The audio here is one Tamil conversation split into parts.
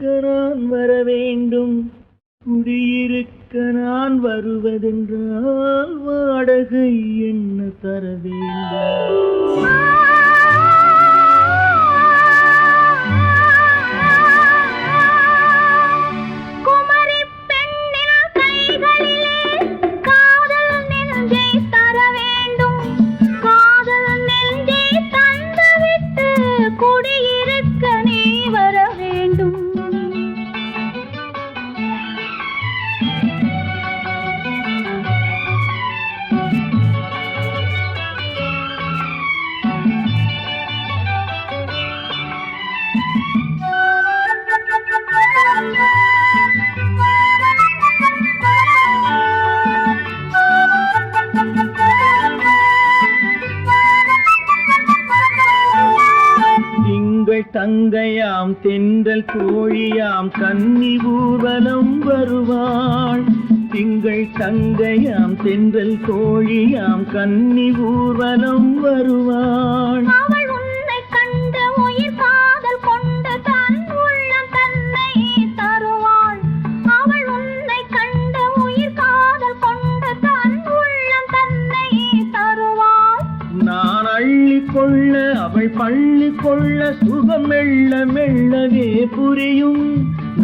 நான் வர வேண்டும். குடியிருக்க நான் வருவதென்றால் வாடகை என்ன தர வேண்டும்? தங்கையாம் தென்றல் தோழியாம் கன்னி ஊர்வலம் வருவாள். திங்கள் தங்கையாம் தென்றல் தோழியாம் கன்னி ஊர்வலம் வருவாள். அவள் உன்னை கண்ட உயிர் காதல் கொண்டு தன் உள்ளம் தன்னை தருவாள். அவள் உன்னை கண்ட உயிர் காதல் கொண்டு தன் உள்ளம் தன்னை தருவாள். நான் அள்ளி கொள்ள அவள் பள்ளி கொள்ள சுகம் மெல்ல மெல்லவே புரியும்.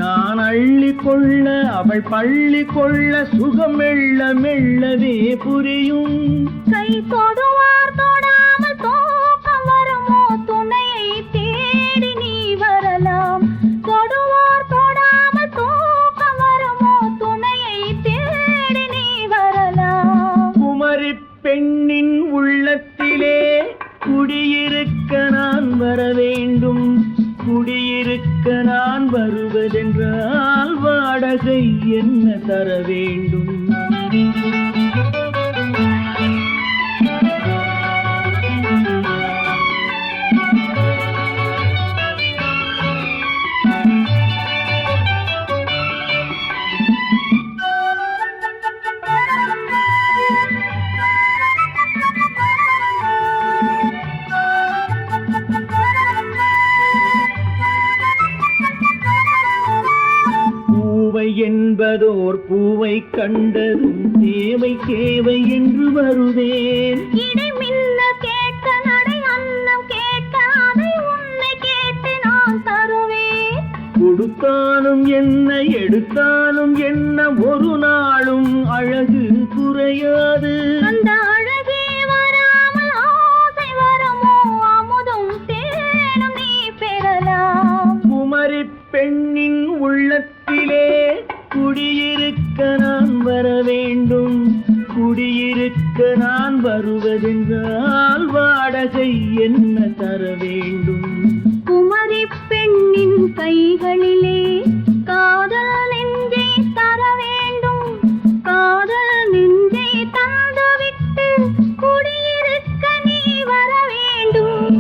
நான் அள்ளி கொள்ள அவள் பள்ளி கொள்ள சுகம் மெல்ல மெல்லவே புரியும். கை தொடுவார் தொடாமல் தூக்கம் வருமோ? துணையை தேடி நீ வரலாம். தொடுவார் தொடாமல் தூக்கம் வருமோ? துணையை தேடி நீ வரலாம். குமரி பெண்ணின் உள்ளத்திலே குடியிருக்க நான் வர வேண்டும். குடியிருக்க நான் வருவதென்றால் வாடகை என்ன தர வேண்டும்? என்பதோர் பூவை கண்டதும் தேவை தேவை என்று வருவேன். இடை மின்ன கேட்க நடை அன்னம் கேட்க அதை உன்னை கேட்டு நான் தருவேன். கொடுத்தாலும் என்ன எடுத்தாலும் என்ன ஒரு நாளும் அழகு குறையாது. அந்த அழகே வராமல் ஆசை வருமோ? அமுதும் தேனும் நீ பெறலாம். குமரி பெண்ணின் உள்ளத்திலே குடியிருக்க நான் வர வேண்டும். குடியிருக்க நான் வருவதென்றால் வாடகை என்ன தர வேண்டும்? குமரி பெண்ணின் கைகளிலே காதல் நெஞ்சை தர வேண்டும். காதல் நெஞ்சை தந்துவிட்டு குடியிருக்க நீ வர வேண்டும்.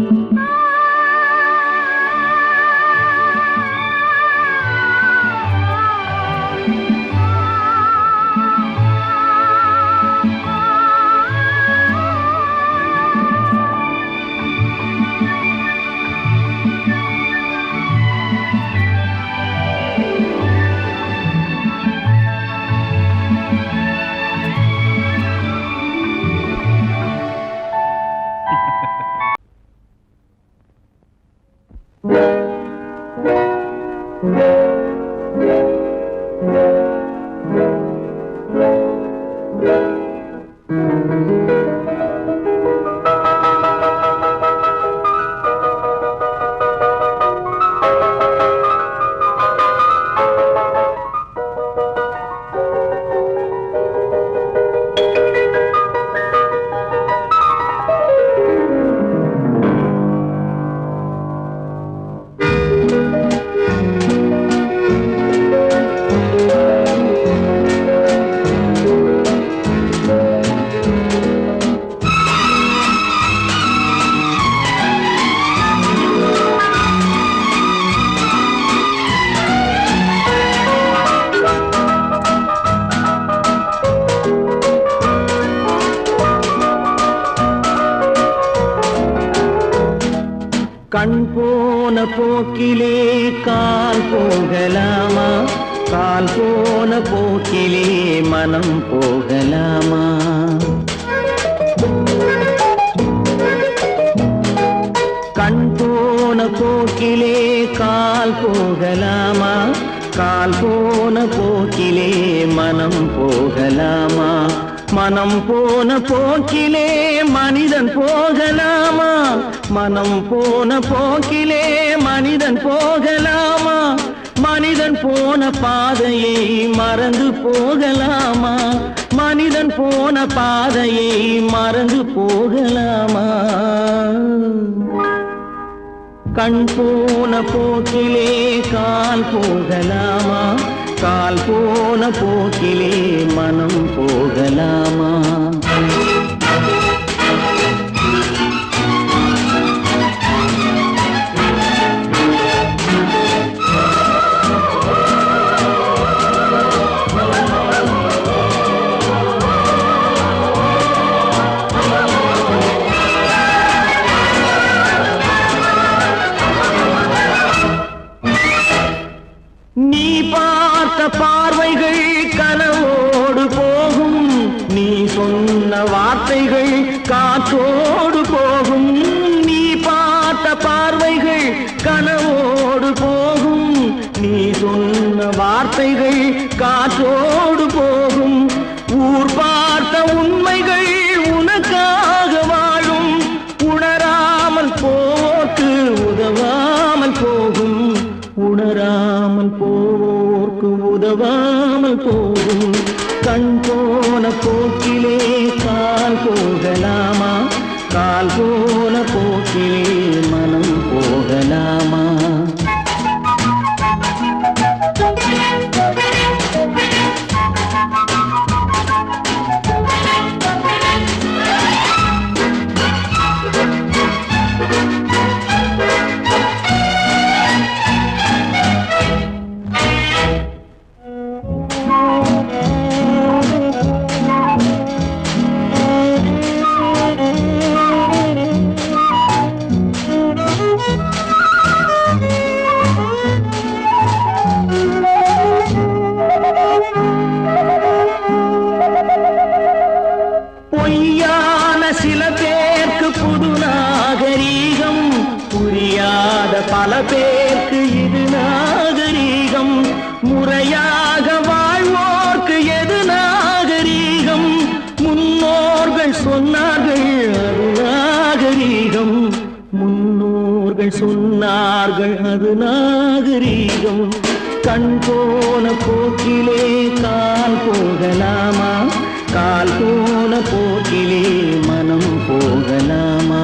கண் போ போன போக்கிலே கால் போகலாமா, கால் போன போக்கிலே மனம் போகலாமா? கண் போன போக்கிலே கால் போகலாமா, கால் போன போக்கிலே மனம் போகலாமா? மனம் போன போக்கிலே மனிதன் போகலாமா, மனம் போன போக்கிலே மனிதன் போகலாமா? மனிதன் போன பாதையை மறந்து போகலாமா, மனிதன் போன பாதையை மறந்து போகலாமா? கண் போன போக்கிலே கால் போகலாமா, கால் போன போக்கிலே மனம் போகலாமா? நீ பார்த்த பார்வைகள் கனவோடு போகும், நீ சொன்ன வார்த்தைகள் காற்றோடு போகும். நீ பார்த்த பார்வைகள் கனவோடு போகும், நீ சொன்ன வார்த்தைகள் காற்றோடு போகும். ஊர் பார்த்த உண்மைகள் உனக்காக வாழும், உணராமல் போக்கு உதவாமல் போகும், உணராமல் போவோர்க்கு உதவாமல் போகும். கண் போன போக்கிலே கால் போகலாமா, கால் போன போக்கிலே மனம் போகலாமா? பொய்யான சில பேருக்கு புது நாகரீகம், புரியாத பல பேருக்கு இது நாகரீகம். முறையாக வாழ்வோர்க்கு எது நாகரீகம்? முன்னோர்கள் சொன்னார்கள் அது நாகரீகம், முன்னோர்கள் சொன்னார்கள் அது நாகரீகம். கண் போன போக்கிலே கால் போகலாமா, கால் போன போக்கிலே மனம் போகலாமா?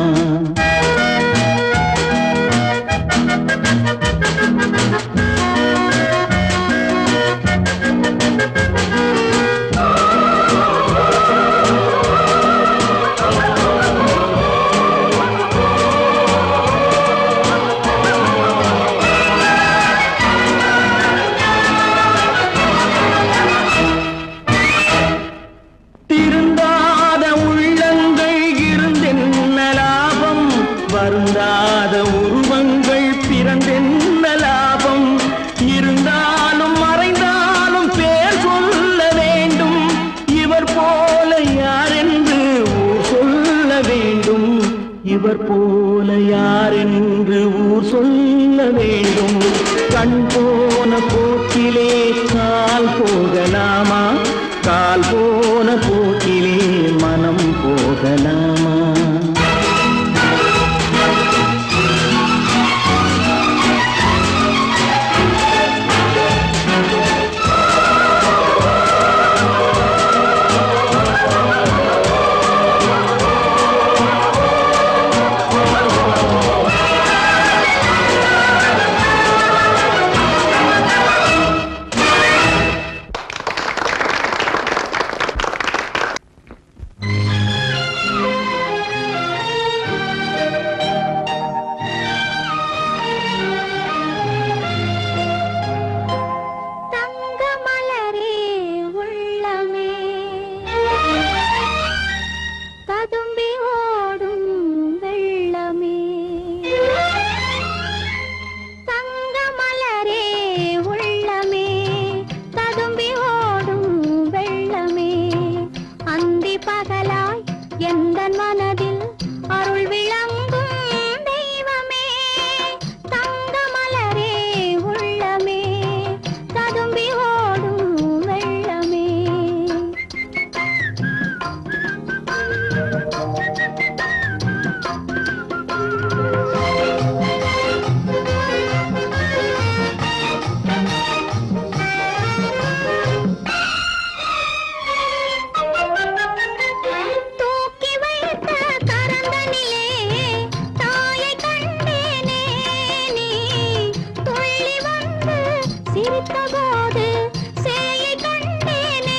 திருந்தாத உள்ளங்கள் இருந்தென்ன லாபம், வருந்தாத உருவங்கள் பிறந்தென்ன லாபம்? இருந்தாலும் மறைந்தாலும் பேர் சொல்ல வேண்டும், இவர் போல யாரென்று ஊர் சொல்ல வேண்டும், இவர் போல யாரென்று ஊர் சொல்ல வேண்டும். கண் போன போக்கிலே கால் போகலாமா, கால் போன போக்கிலே மனம் போகலாமா? பார்த்தபோது சேயை கண்டேனே.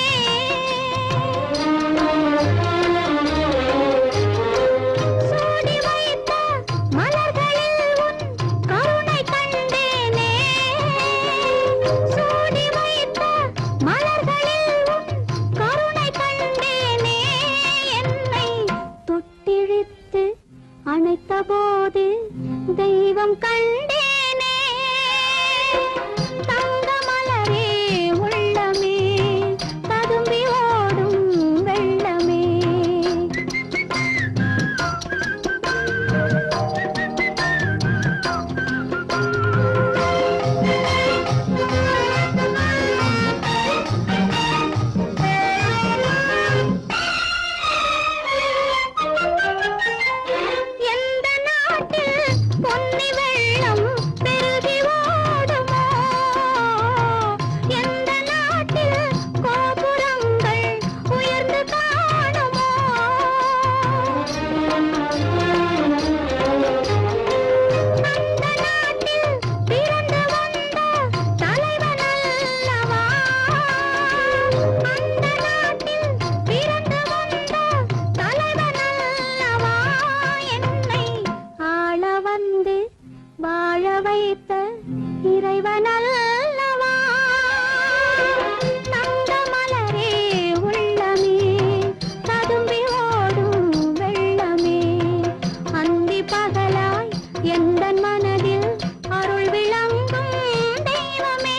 சூடி வைத்த மலர்களில் உன் கருணை கண்டேனே. சூடி வைத்த மலர்களில் உன் கருணை கண்டேனே. என்னை தொட்டிழித்து அணைத்தபோது தெய்வம் கண்டேனே. தங்க மலரே உள்ளமே ததும்பி ஓடும் வெள்ளமே. எந்த நாட்டில் பொன்னி வெள்ளம் பெருகி ஓடுமோ, எந்த நாட்டில் கோபுரங்கள் உயர்ந்து காணுமோ, அந்த நாட்டில் பிறந்து வந்த தலைவன் அல்லவா, அந்த நாட்டில் பிறந்து வந்த தலைவன் அல்லவா. என்னை ஆள வந்து வாழ வைத்த இறைவன் அல்லவா. தங்க மலரே உள்ளமே ததும்பி ஓடும் வெள்ளமே. அந்தி பகலாய் எந்தன் மனதில் அருள் விளங்கும் தெய்வமே.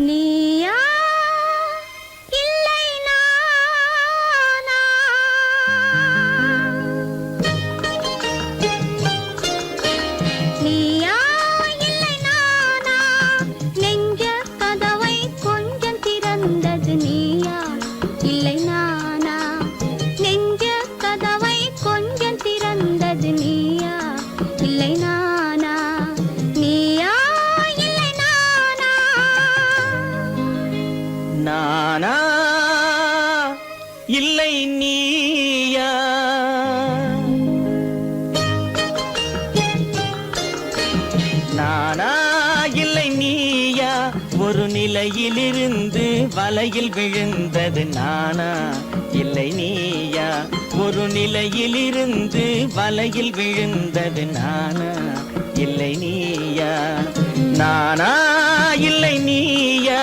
நீயா இல்லை நானா, நீயா இல்லை நானா, நெஞ்ச கதவை கொஞ்சம் திறந்தது நீயா இல்லை நானா, நெஞ்ச கதவை கொஞ்சம் திறந்தது நீயா இல்லை நானா, நீயா இல்லை நானா. நானா இல்லை நீயா, நானா இல்லை நீயா, ஒரு நிலையிலிருந்து வலையில் விழுந்தது நானா இல்லை நீயா, ஒரு நிலையிலிருந்து வலையில் விழுந்தது நானா இல்லை நீயா, நானா இல்லை நீயா.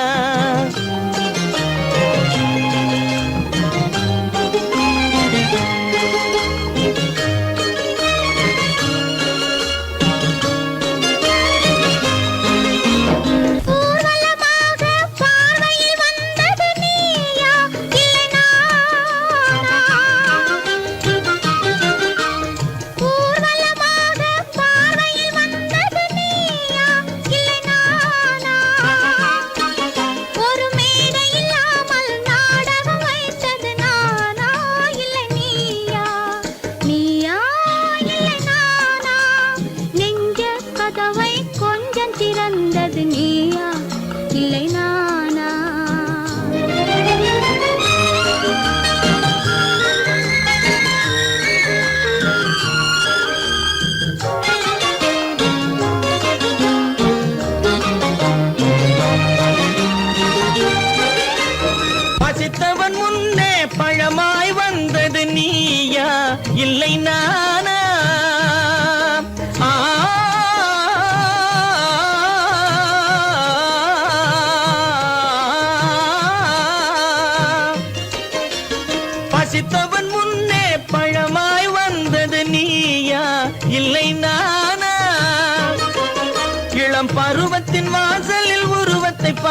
ஊர்வலமாக பார்வையில் வந்தது நீயா இல்லை நானா, ஊர்வலமாக பார்வையில் வந்தது நீயா இல்லை நானா,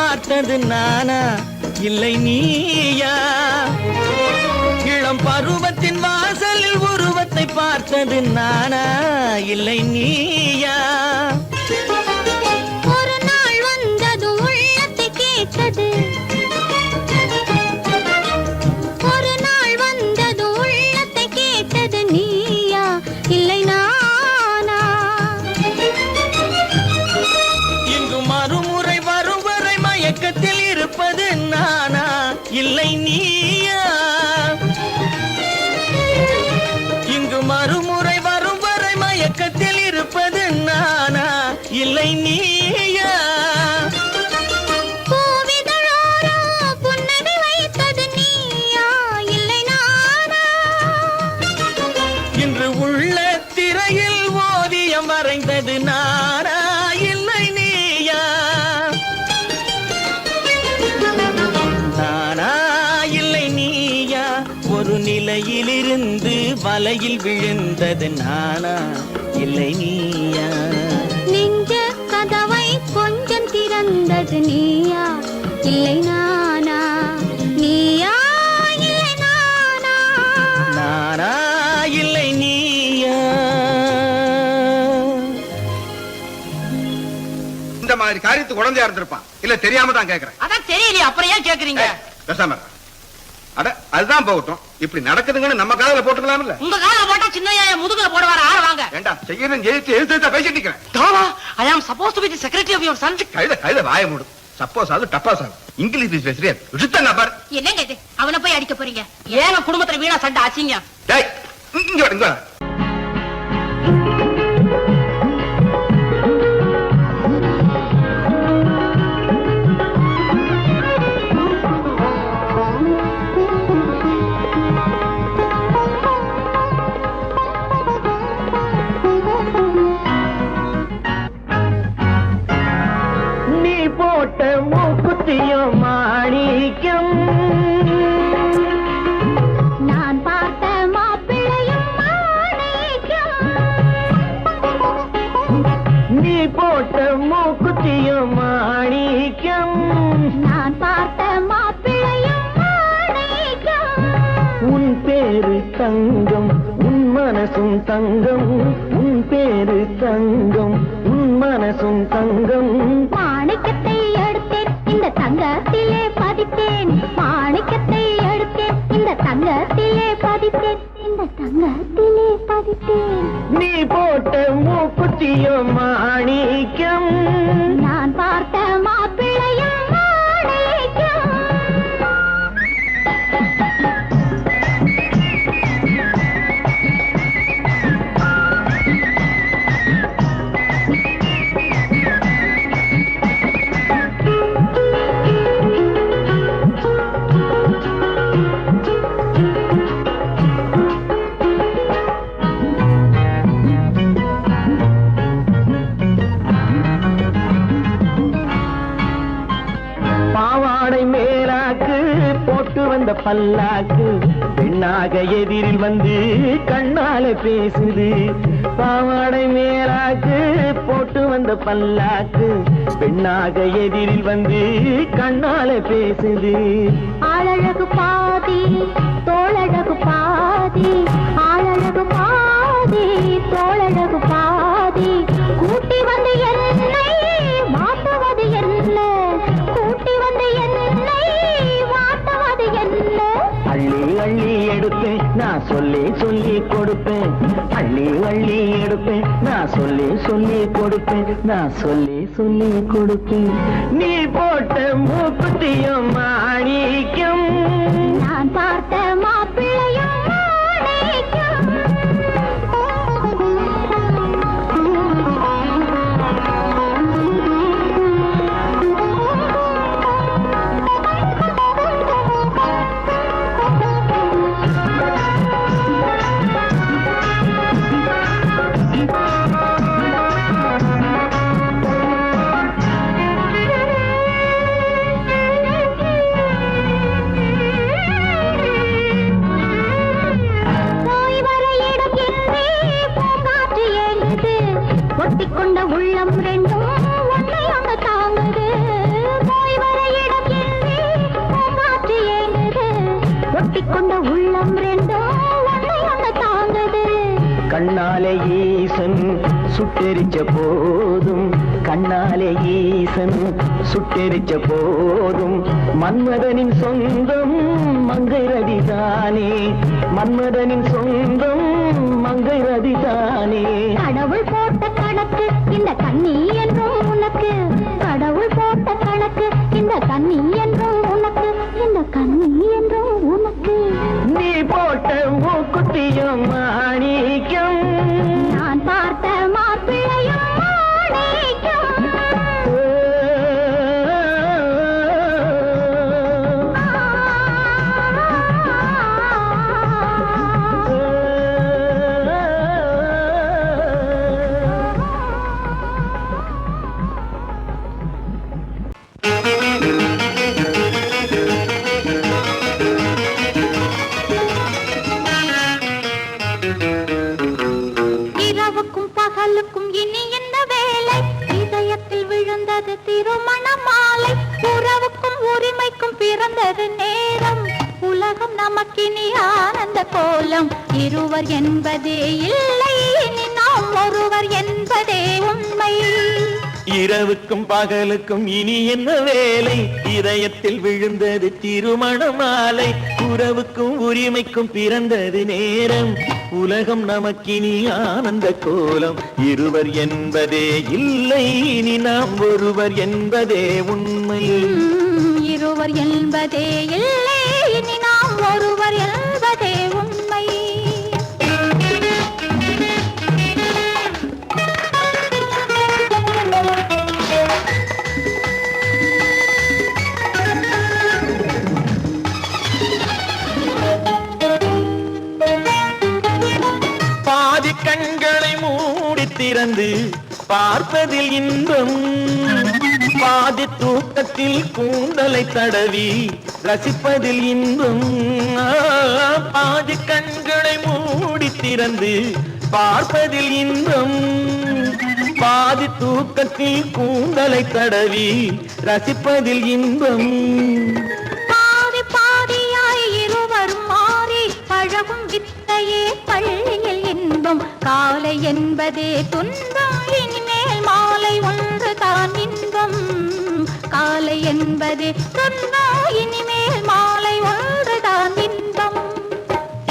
பார்த்தது நானா இல்லை நீயா இளம் பருவத்தின் வாசலில் உருவத்தை பார்த்தது நானா இல்லை நீயா ஒரு நாள் வந்தது உள்ளத்தை கேட்டது ஒரு நாள் வந்தது உள்ளத்தை கேட்டது நீயா இல்லை நானா இங்கு மறுமுறை வரும் வரை மயக்கத்தில் இருப்பது நானா இல்லை நீயா இங்கு மறுமுறை வரும் வரை மயக்கத்தில் இருப்பது நானா இல்லை நீயா பூவிதழோரோ புன்னகை வைத்தது நீயா இல்லை நானா இன்று உள்ள திரையில் ஓவியம் வரைந்தது நானா இல்லை நீயா நானா இல்லை நீயா ஒரு நிலையிலிருந்து வலையில் விழுந்தது நானா இல்லை நீயா நெஞ்ச கதவை கொஞ்சம் திறந்தது நீயா இல்லை நானா நீயா இல்லை நானா நானா இல்லை நீயா இந்த மாதிரி காரியத்துக்கு குழந்தையா இருந்திருப்பான் இல்ல தெரியாம தான் கேக்குறேன் அதான் தெரியலையே அப்புறம் ஏன் கேக்குறீங்க பேசாம இரு. அட அதுதான் போகட்டும் இப்படி நடக்குதுங்கன்னு நம்ம காதல போட்டுக்கலாம் இல்ல உங்க கால போட்டா சின்னையா முதுகுல போடுவாரு ஆள வாங்க வேண்டாம் செய்யணும் ஜெயிச்சு எழுத்து பேசிட்டு இருக்கிறேன் தாவா I am supposed to be the secretary of your son கழுத வாய மூடு சப்போஸ் அது டப்பாஸ் ஆகும் இங்கிலீஷ் பேசுறியா விழுத்தங்க பாரு என்னங்க இது அவனை போய் அடிக்க போறீங்க ஏன் குடும்பத்துல வீணா சண்டை ஆச்சிங்க டேய் இங்க வா, இங்க வா. நீ போட்ட மூக்குத்தியும் மாணிக்கம் நான் பார்த்த மாப்பிள்ளையும் மாணிக்கம் நீ போட்ட மூக்குத்தியும் மாணிக்கம் நான் பார்த்த மாப்பிள்ளையும் மாணிக்கம் உன் பேரு தங்கம் உன் மனசும் தங்கம் உன் பேரு தங்கம் உன் மனசும் தங்கம் மாணிக்கத்தை எடுத்தேன் இந்த தங்கத்திலே பதித்தேன் மாணிக்கத்தை எடுத்தேன் இந்த தங்கத்திலே பதித்தேன் இந்த தங்கத்திலே பதித்தேன் நீ போட்ட மூக்குத்தியும் மாணிக்கம் நான் பார்த்த மாப்பிள்ளையும் மாணிக்கம் பாவாடை மேலாக்கு போட்டு வந்த பல்லாக்கு பெண்ணாக எதிரில் வந்து கண்ணால பேசுது பாவாடை மேலாக்கு போட்டு வந்த பல்லாக்கு பெண்ணாக எதிரில் வந்து கண்ணால பேசுது ஆளழகு பாதி தோளழகு பாதி ஆளழகு பாதி தோளழகு பாதி கூட்டி வந்து என்னை மாட்டுவது என்ன கூட்டி வந்து என்னை மாட்டுவது என்ன அள்ளி அள்ளி எடுப்பேன் நான் சொல்லி சொல்லி கொடுப்பேன் அள்ளி அள்ளி எடுப்பேன் நான் சொல்லி சொல்லி கொடுப்பேன் நான் சொல்லி சொல்லி கொடுப்பேன் நீ போட்ட மூக்குத்தியும் மாணிக்கம் நான் பார்த்த மாப்பிள்ளையும் மாணிக்கம் கண்ணாலே ஈசன் சுட்டெரிச்ச போதும் கண்ணாலே ஈசன் சுட்டெரிச்ச போதும் மன்மதனின் சொந்தம் மங்கை ரதிதானே மன்மதனின் சொந்தம் மங்கை ரதிதானே கடவுள் போட்ட கணக்கு இந்த கண்ணி என்றும் உனக்கு கடவுள் போட்ட கணக்கு இந்த கண்ணி என்றும் உனக்கு இந்த கண்ணி என்றும் உனக்கு நீ போட்ட மூக்குத்தியும் மாணிக்கம் நான் பார்த்த மாப்பிள்ளையும் மாணிக்கம் இரவுக்கும் பகலுக்கும் இனி என்ன வேலை இதயத்தில் விழுந்தது திருமண மாலை உறவுக்கும் உரிமைக்கும் பிறந்தது நேரம் உலகம் நமக்கினி ஆனந்த கோலம் இருவர் என்பதே இல்லை இனி நாம் ஒருவர் என்பதே உண்மை இரவுக்கும் பகலுக்கும் இனி என்ன வேலை இதயத்தில் விழுந்தது திருமண மாலை உறவுக்கும் உரிமைக்கும் பிறந்தது நேரம் உலகம் நமக்கினி ஆனந்த கோலம் இருவர் என்பதே இல்லை இனி நாம் ஒருவர் என்பதே உண்மை இருவர் என்பதே இல்லை இனி நாம் ஒருவர் என்பதே உண்மை பாதி கண்களை மூடி திறந்து பார்ப்பதில் இன்பம் பாதி தூக்கத்தில் கூந்தலை தடவி ரசிப்பதில் இன்பம் பாதி கண்களை மூடி திறந்து பார்ப்பதில் இன்பம் பாதி தூக்கத்தில் கூந்தலை தடவி ரசிப்பதில் இன்பம் பாதி பாதியாய் இருவரும் மாறி பழகும் வித்தையே பள்ளியில் இன்பம் காலை என்பதே துன்பம் இனிமேல் மாலை ஒன்று தான் இன்பம் காலை என்பதே துன்பம் இனிமேல் மாலை ஒன்று தான் இன்பம்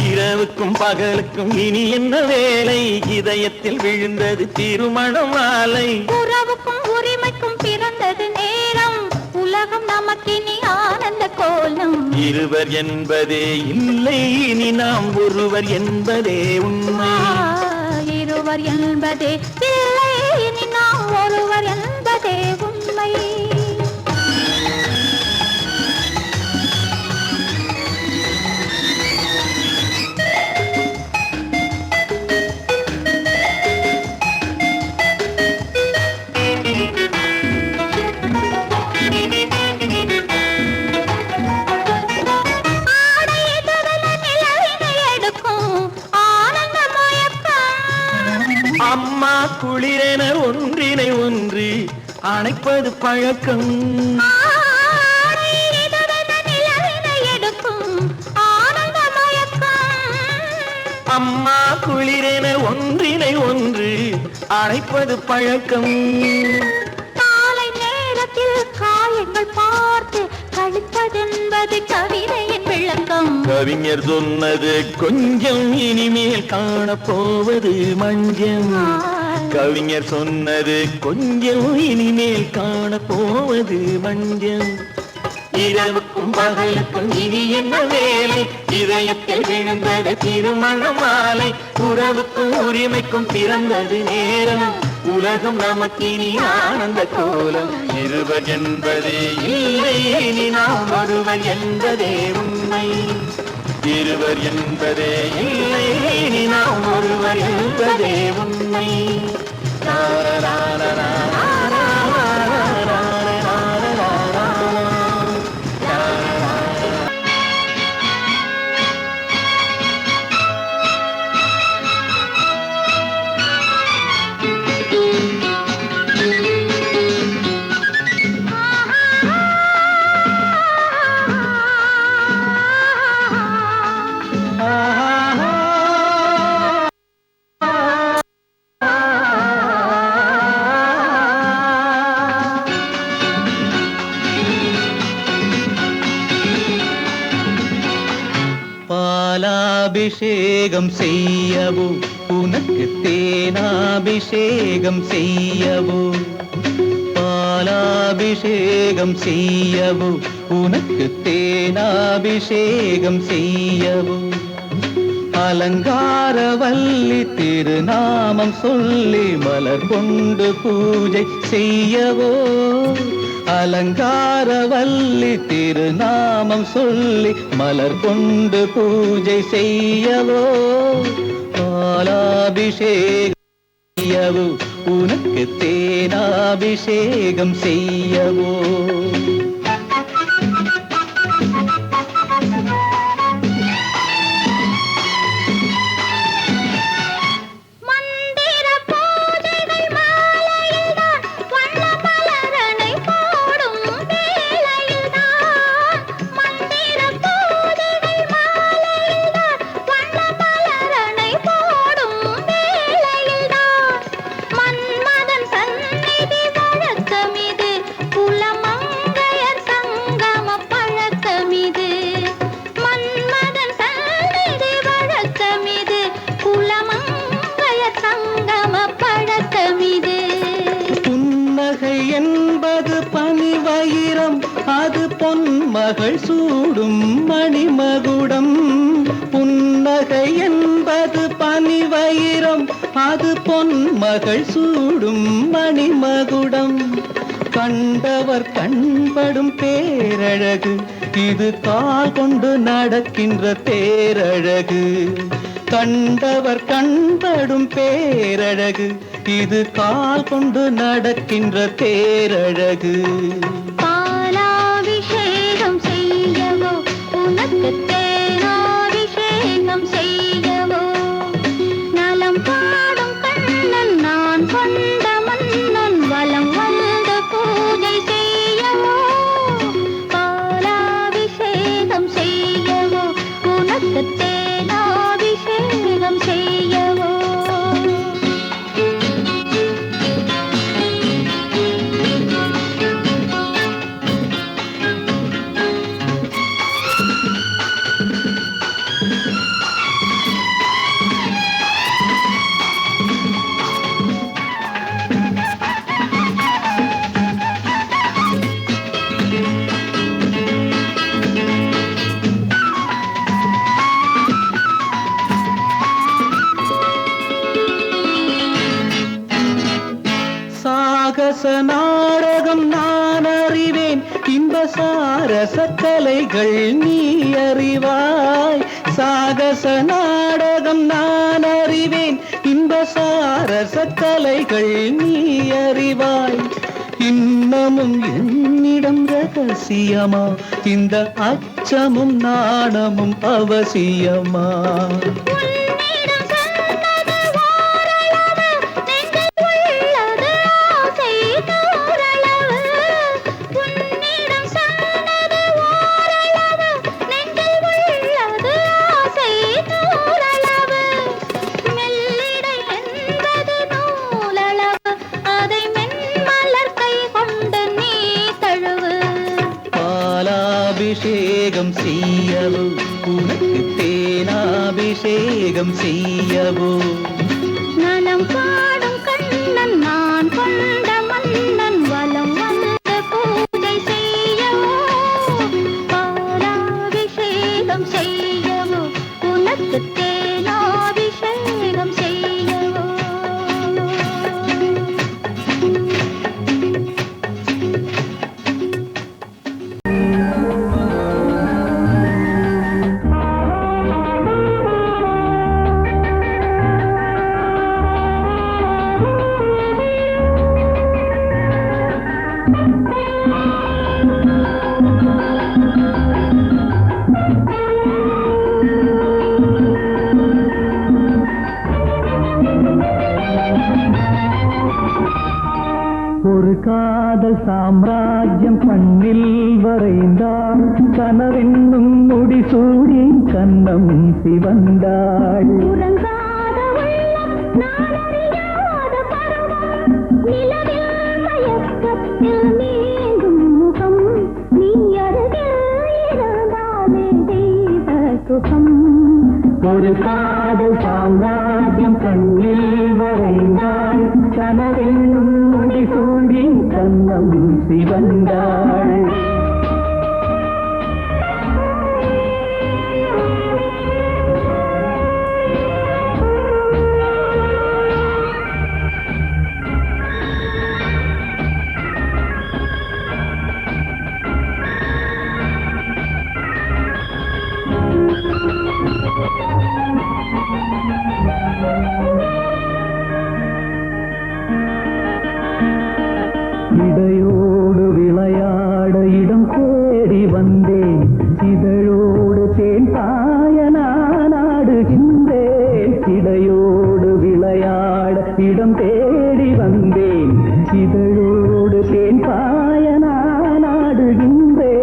இரவுக்கும் பகலுக்கும் இனி என்ன வேலை இதயத்தில் விழுந்தது திருமண மாலை உறவுக்கும் உரிமைக்கும் பிறந்தது நேரம் உலகம் நமக்கினி ஆனந்த கோலம் இருவர் என்பதே இல்லை இனி நாம் ஒருவர் என்பதே உண்மை இருவர் என்பதே இல்லை இனி நாம் ஒருவர் என்பதே உண்மை அம்மா குளிரென ஒன்றினை ஒன்று அணைப்பது பழக்கம் அம்மா குளிரென ஒன்றினை ஒன்று அணைப்பது பழக்கம் காலை நேரத்தில் காயங்கள் பார்த்து கழிப்பதென்பது கவிதையின் விளக்கம் கவிஞர் சொன்னது கொஞ்சம் இனிமேல் காணப்போவது மஞ்சம் கவிஞர் சொன்னது கொஞ்சம் இனிமேல் காணப்போவது மஞ்சம் இரவுக்கும் பகலுக்கும் இனி என்ன வேலை இதயத்தில் விழுந்தது திருமண மாலை உறவுக்கும் உரிமைக்கும் பிறந்தது நேரம் உலகம் நமக்கினி ஆனந்த கோலம் இருவர் என்பதே இல்லை இனி நாம் ஒருவர் என்பதே உண்மை இருவர் என்பதே இல்லை இனி நாம் ஒருவர் என்பதே உண்மை பாலாபிஷேகம் செய்யவோ உனக்கு தேனாபிஷேகம் செய்யவோ பாலாபிஷேகம் செய்யவோ உனக்கு தேனாபிஷேகம் செய்யவோ அலங்காரவல்லி திருநாமம் சொல்லி மலர் கொண்டு பூஜை செய்யவோ அலங்காரவல்லி திருநாமம் சொல்லி மலர் கொண்டு பூஜை செய்யவோ பாலாபிஷேகம் செய்யவோ உனக்கு தேனாபிஷேகம் செய்யவோ அது பொன்மகள் சூடும் மணிமகுடம் புன்னகை என்பது பனிவயிரம் அது பொன்மகள் சூடும் மணிமகுடம் கண்டவர் கண்படும் பேரழகு இது கால் கொண்டு நடக்கின்ற தேரழகு கண்டவர் கண்படும் பேரழகு இது கால் கொண்டு நடக்கின்ற தேரழகு பாலாபிஷேகம் செய்யவோ உனக்கு தேனாபிஷேகம் செய்யவோ நலம் பாடும் கண்ணன் நான் கொண்ட மன்னன் வலம் வந்து பூஜை செய்யவோ பாலாபிஷேகம் செய்யவோ உனக்கு தேனாபிஷேகம் செய்யவோ சாகச நாடகம் நான் அறிவேன் இன்ப சாரச கலைகள் நீ அறிவாய் சாகச நாடகம் நான் அறிவேன் இன்ப சாரச கலைகள் நீ அறிவாய் இன்னமும் என்னிடம் ரகசியமா இந்த அச்சமும் நாணமும் அவசியமா அபிஷேகம் செய்யவோ உனக்கு தேனாபிஷேகம் செய்யவோ நலம் பாடும் கண்ணன் நான் கொண்ட மன்னன் வலம் வந்து பூஜை செய்யவோ பாலாபிஷேகம் செய்யவோ உனக்கு தேனாபிஷேகம் செய்யவோ ஒரு காதல் சாம்ராஜ்யம் பண்ணில் வரைந்தாள் கனவென்னும் முடிசூடி கண்ணம் சிவந்தாள் உறங்காத உள்ளம் நான் அறியாத பருவம் நிலவில் மயக்கத்தில் நீங்கும் முகம் நீ அருகில் இருந்தாலே தெய்வ சுகம் ஒரு காதல் சாம்ராஜ்யம் கண்ணில் வரைந்தாள் கனவென்னும் முடி சூடி கண்ணம் சிவந்தாள் இடையோடு விளையாட இடம் தேடி வந்தேன் இதழோடு தேன் பாய நாடுகின்றேன் இடையோடு விளையாட இடம் தேடி வந்தேன் இதழோடு தேன் பாய நாடுகின்றேன்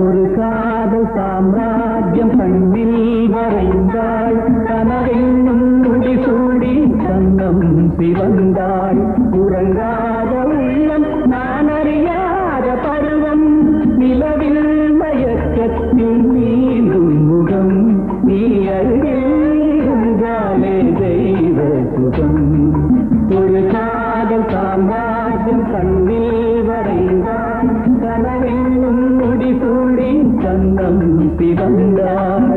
ஒரு காதல் சாம்ராஜ்யம் கண்ணில் வரைந்தாள் கனவென்னும் முடி சூடி கண்ணம் சிவந்தாள் உறங்காத உள்ளம் நான் அறியாத பருவம் நிலவில் மயக்கத்தில் நீந்தும் முகம் நீ அருகில் இருந்தாலே தெய்வ சுகம் ஒரு காதல் சாம்ராஜ்யம் கண்ணில் வரைந்தாள் கனவென்னும் முடி சூடி கண்ணம் சிவந்தாள்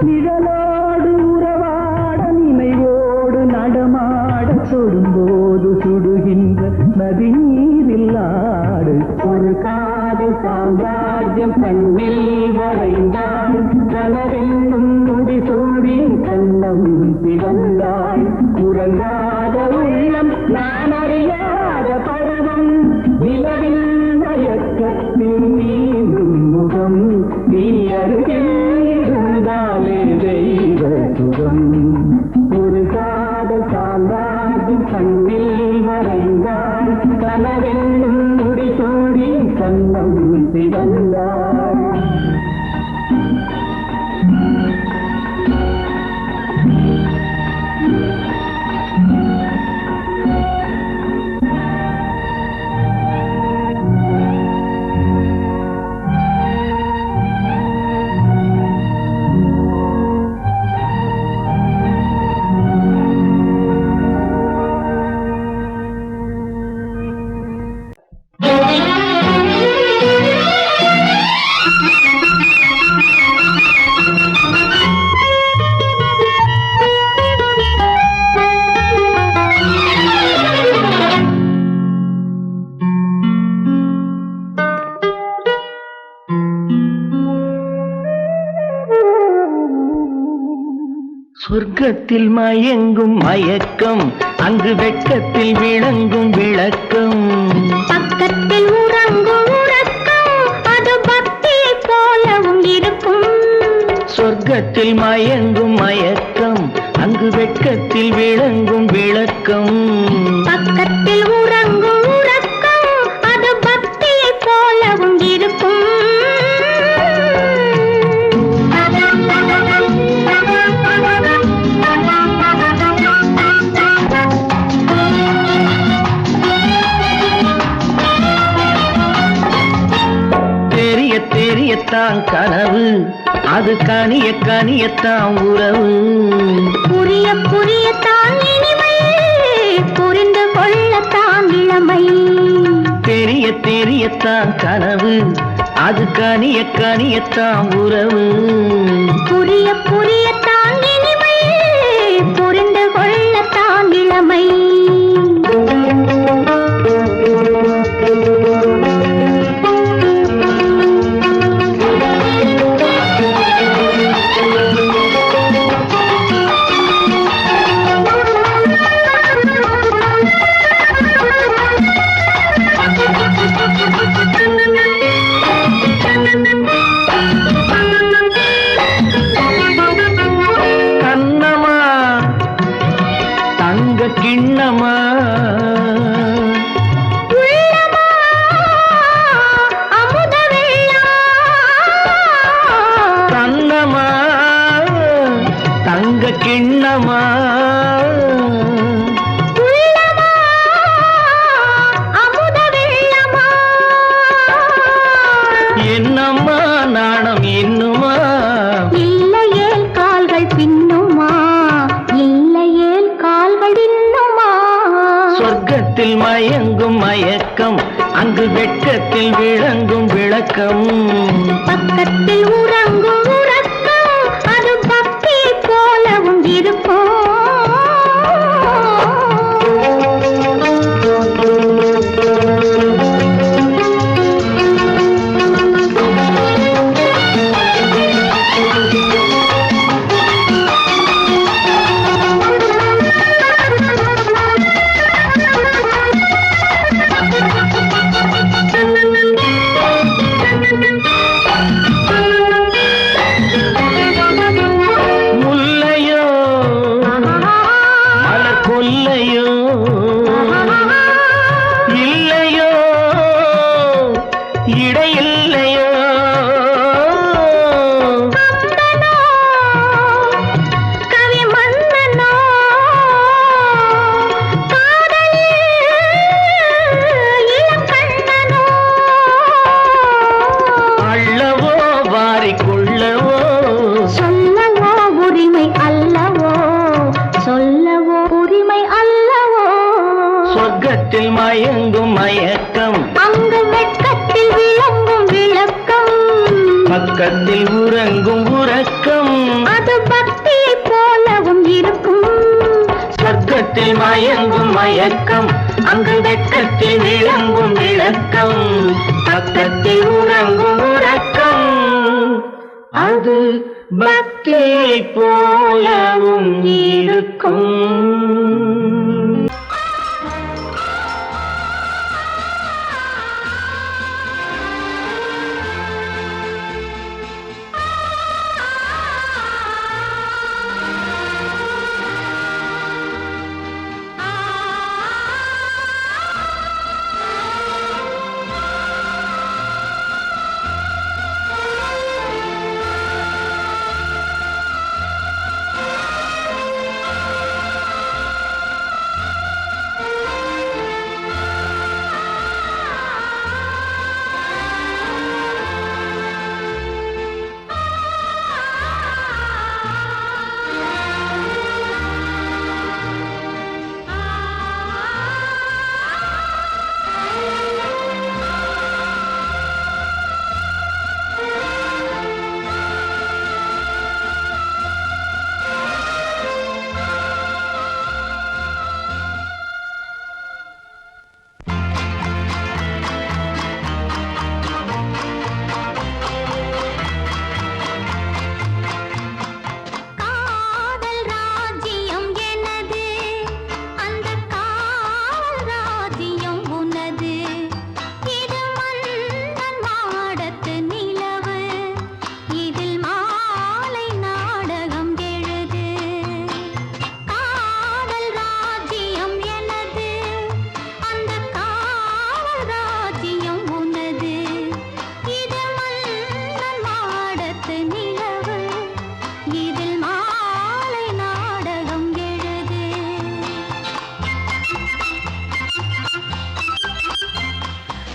நிழலோடு உறவாட நினைவோடு நடமாட தொடும்போது சுடுகின்ற நதி நீரில் ஆடு ஒரு காதல் சாம்ராஜ்யம் கண்ணில் வரைந்தாள் கனவென்னும் முடி சூடி கண்ணம் சிவந்தாள் உறங்காத உள்ளம் நான் அறியாத பருவம் நிலவில் மயக்கத்தில் நீந்தும் முகம் நீ அருகில் இருந்தாலே தெய்வ சுகம் ஒரு காதல் சாம்ராஜ்யம் கண்ணில் வரைந்தாள் கனவென்னும் முடி சூடி கண்ணம் சிவந்தாள் சொர்க்கத்தில் மயங்கும் மயக்கம் அங்கு வெட்கத்தில் விளங்கும் விளக்கம் பக்கத்தில் உறங்கும் உறக்கம் அது பக்தியை போலவும் இருக்கும் சொர்க்கத்தில் மயங்கும் மயக்கம் அங்கு வெட்கத்தில் விளங்கும் விளக்கம் பக்கத்தில் உறங்கும் உறக்கம் அது பக்தியை போலவும் இருக்கும் தெரியத்தான் கனவு அது கனிய கனியத்தான் உறவு புரிய புரியத்தான் இனிமை புரிந்து கொள்ளத்தான் இளமை தெரியத்தான் கனவு அது கனிய கனியத்தான் உறவு புரிய புரியத்தான் இனிமை புரிந்து கொள்ளத்தான் இளமை மயங்கும் மயக்கம் அங்கு வெட்கத்தில் விளங்கும் விளக்கம் பக்கத்தில் உறங்கும் உறக்கம் அது பக்தி போலவும் இருக்கும் மயங்கும் மயக்கம் அங்கு வெட்கத்தில் விளங்கும் விளக்கம் பக்கத்தில் உறங்கும் உறக்கம் அது பக்தி போலவும் இருக்கும் சொர்க்கத்தில் மயங்கும் மயக்கம் அங்கு வெட்கத்தில் விளங்கும் விளக்கம் பக்கத்தில் உறங்கும் உறக்கம் அது பக்தி போலவும் இருக்கும்.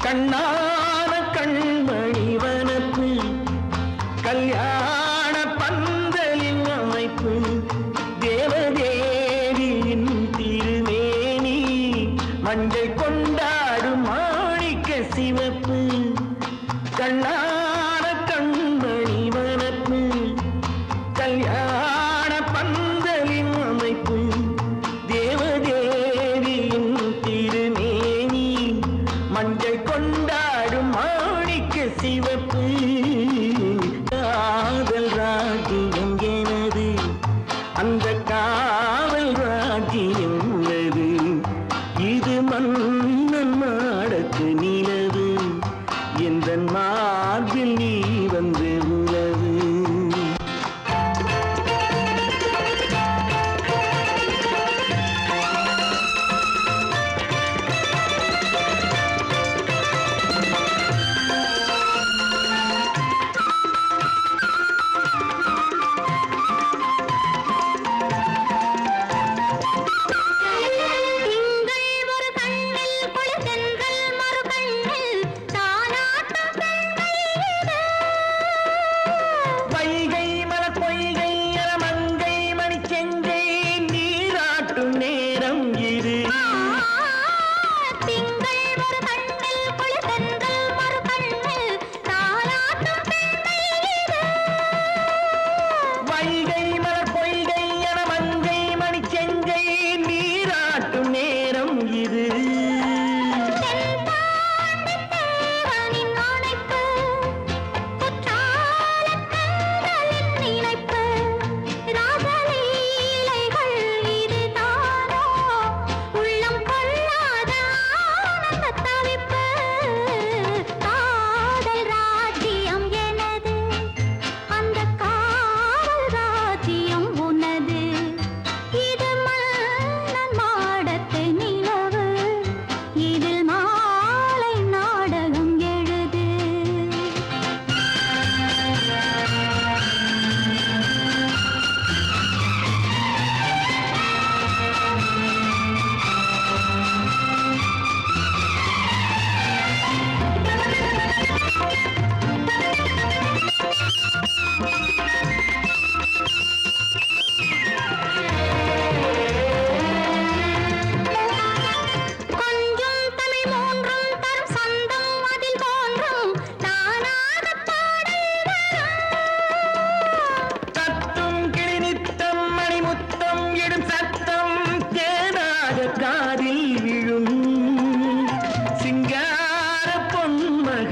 கண்ணான கண்மணி வனப்பு கல்யாண பந்தலின் அமைப்பு தேவதேவியின் திருமேனி மஞ்சள் கொண்டாடும் மாணிக்க சிவப்பு கண்ணான கண்மணி வனப்பு கல்யாண பந்தலின் அமைப்பு தேவதேவியின் திருமேனி மஞ்சள் கொண்டாடும் மாணிக்க சிவப்பு காதல் ராஜ்யம் எனது அந்த காவல் ராஜ்யம் உள்ளது இது மன்னன் மாடத்து நிலவு எந்த மார்பில் நீ வந்து உலவு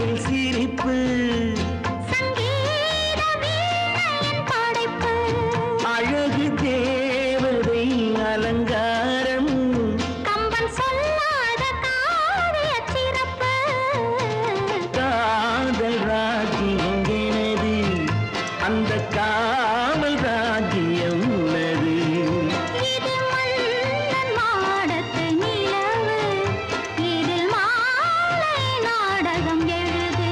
அழகு சிரிப்பு சங்கீத வீணையின் படைப்பு அழகு தேவதை அலங்காரம் கம்பன் சொல்லாத காவிய சிறப்பு காதல் ராஜ்யம் எனது அந்த காவல் ராஜ்யம் உள்ளது இது மன்னன் மாடத்து நிலவு இதில் மாலை நாடகம் எழுது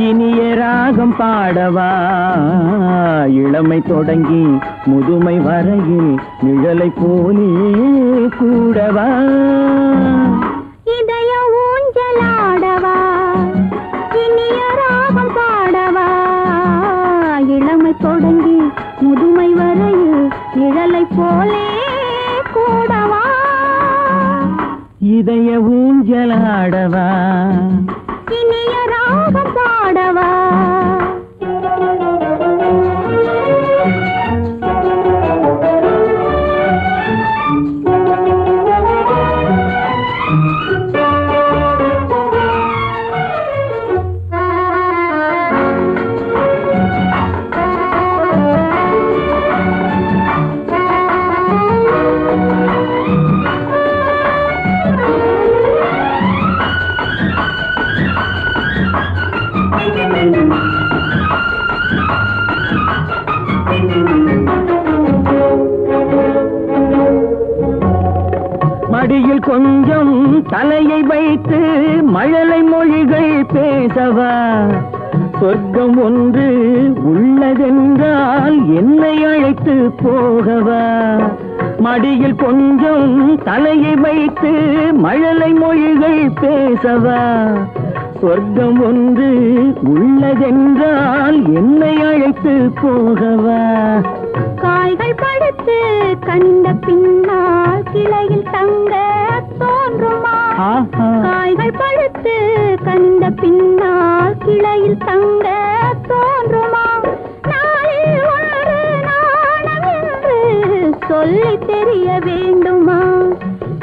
இனிய ராகம் பாடவா இளமை தொடங்கி முதுமை வரையில் நிழலை போலே கூடவா இதய ஊஞ்சலாடவா இனிய ராகம் பாடவா இளமை தொடங்கி முதுமை வரையில் நிழலை போலே கூடவா இதய ஊஞ்சலாடவா இனிய ராகம் பாடவா மடியில் கொஞ்சம் தலையை வைத்து மழலை மொழிகள் பேசவா சொர்க்கம் ஒன்று உள்ளதென்றால் என்னை அழைத்து போகவா மடியில் கொஞ்சம் தலையை வைத்து மழலை மொழிகள் பேசவா சொர்க்கம் ஒன்று உள்ளதென்றால் என்னை அழைத்து போகவா காய்கள் படுத்து கனிந்த பின்னால் கிளையில் தங்க தோன்றுமா ஆஹா. காய்கள் படுத்து கனிந்த பின்னால் கிளையில் தங்க தோன்றுமா நாளில் ஒரு நாணம் என்று சொல்லி தெரிய வேண்டுமா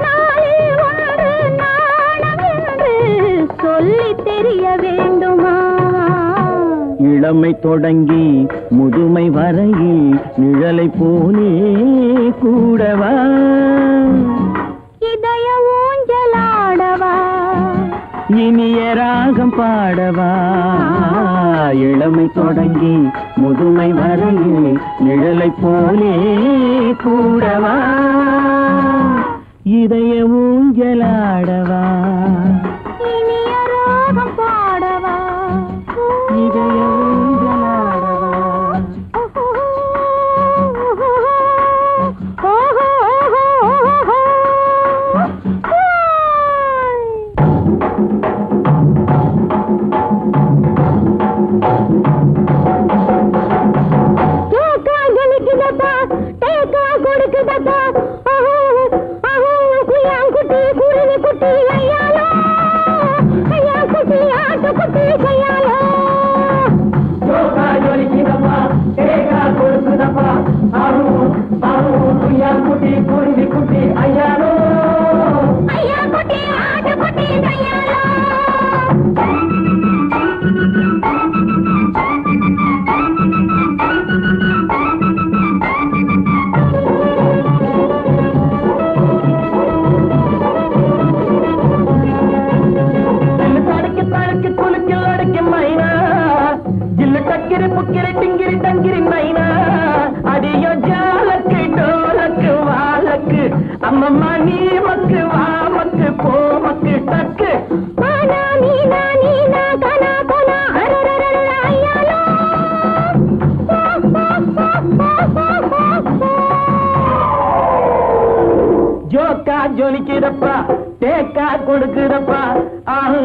நாளில் ஒரு நாணம் என்று சொல்லி தெரிய வேண்டுமா இளமை தொடங்கி முதுமை வரையில் நிழலை போலே கூடவா இதய ஊஞ்சலாடவா இனிய ராகம் பாடவா இளமை தொடங்கி முதுமை வரையில் நிழலை போலே கூடவா இதய ஊஞ்சலாடவா இனிய ராகம் பாடவா இதய ஊஞ்சலாடவா அம்மம்மா நீ மக்கு வா மக்கு போ மக்கு டக்கு ஆனா நீனா நீனா கனா கனா அரரரர ஐயாலோ ஜோக்கா ஜொலிக்குதப்பா தேக்கா கொடுக்குதப்பா ஆஹு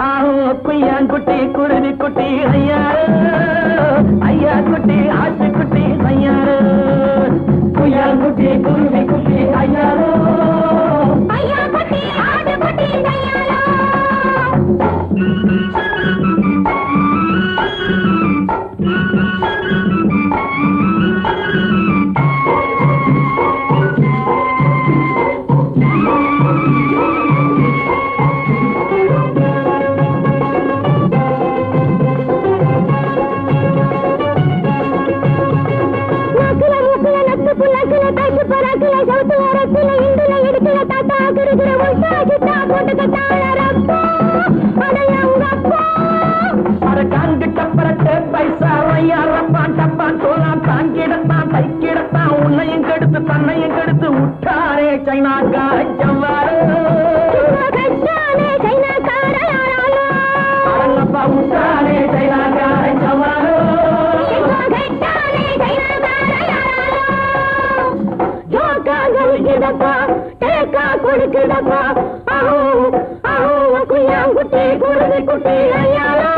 ஆஹு குய்யான் குட்டி குருவி குட்டி ஐயாரு ஐயா குட்டி ஆட்டு குட்டி ஐயாரு குய்யான் குட்டி குருவி குட்டி ஐயாரு ஐயா குட்டி ஆடு குட்டி ஐயாலோ உன்னையும் கெடுத்து தன்னையும் கெடுத்து விட்டாரே சைனாக்கா அடங்கப்பா உத்தானே தைலாக்கார சவாலோ கொடுக்கிடப்பா குட்டி குருவி குட்டி ஐயாலோ